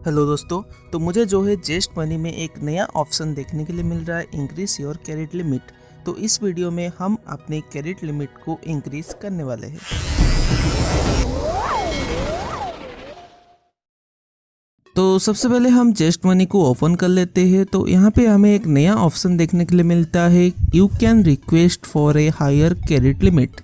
Hello दोस्तों, तो मुझे जो है जेस्ट मनी में एक नया ऑप्शन देखने के लिए मिल रहा है, इंक्रीज योर क्रेडिट लिमिट। तो इस वीडियो में हम अपने क्रेडिट लिमिट को इंक्रीज करने वाले हैं। तो सबसे पहले हम जेस्ट मनी को ओपन कर लेते हैं। तो यहाँ पे हमें एक नया ऑप्शन देखने के लिए मिलता है, you can request for a higher credit limit.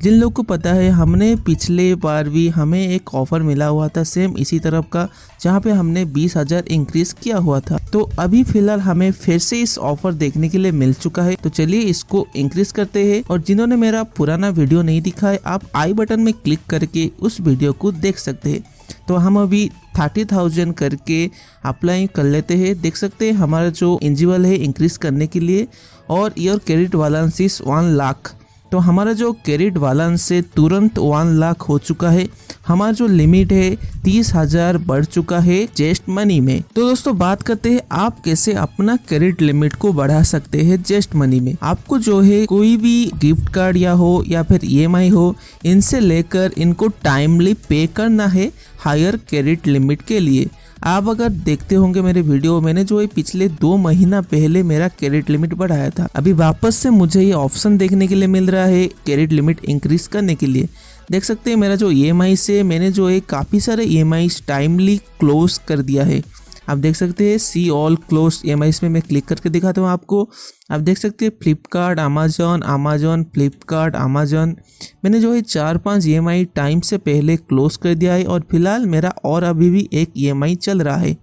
जिन लोग को पता है, हमने पिछले बार भी हमें एक ऑफ़र मिला हुआ था सेम इसी तरफ का, जहाँ पे हमने 20,000 इंक्रीज किया हुआ था। तो अभी फिलहाल हमें फिर से इस ऑफर देखने के लिए मिल चुका है। तो चलिए इसको इंक्रीज करते हैं। और जिन्होंने मेरा पुराना वीडियो नहीं दिखा है, आप आई बटन में क्लिक करके उस वीडियो को देख सकते हैं। तो हम अभी 30,000 करके अप्लाई कर लेते हैं। देख सकते हैं हमारा जो एलिजिबल है इंक्रीज करने के लिए, और your credit balance is 1 lakh. तो हमारा जो क्रेडिट बैलेंस से तुरंत 1 लाख हो चुका है। हमारा जो लिमिट है 30,000 बढ़ चुका है जेस्ट मनी में। तो दोस्तों बात करते हैं आप कैसे अपना क्रेडिट लिमिट को बढ़ा सकते हैं जेस्ट मनी में। आपको जो है कोई भी गिफ्ट कार्ड या फिर EMI हो, इनसे लेकर इनको टाइमली पे करना है हायर क्रेडिट लिमिट के लिए। आप अगर देखते होंगे मेरे वीडियो, मैंने जो है पिछले 2 महीना पहले मेरा क्रेडिट लिमिट बढ़ाया था। अभी वापस से मुझे ये ऑप्शन देखने के लिए मिल रहा है क्रेडिट लिमिट इंक्रीज करने के लिए। देख सकते हैं मेरा जो EMI से मैंने जो है काफ़ी सारे EMI टाइमली क्लोज कर दिया है। आप देख सकते हैं सी ऑल क्लोज EMI में मैं क्लिक करके दिखाता हूँ आपको। आप देख सकते हैं फ्लिपकार्ट, अमेजॉन, फ्लिपकार्ट, अमेजॉन। मैंने जो है 4-5 EMI टाइम से पहले क्लोज कर दिया है, और फिलहाल मेरा और अभी भी एक EMI चल रहा है,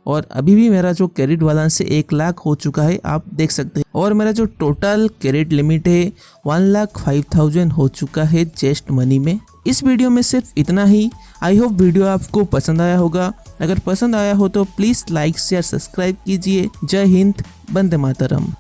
और अभी भी मेरा जो क्रेडिट बैलेंस से 1 लाख हो चुका है, आप देख सकते हैं। और मेरा जो टोटल क्रेडिट लिमिट है 1,05,000 हो चुका है जेस्ट मनी में। इस वीडियो में सिर्फ इतना ही। आई होप वीडियो आपको पसंद आया होगा। अगर पसंद आया हो तो प्लीज़ लाइक, शेयर, सब्सक्राइब कीजिए। जय हिंद, वंदे मातरम।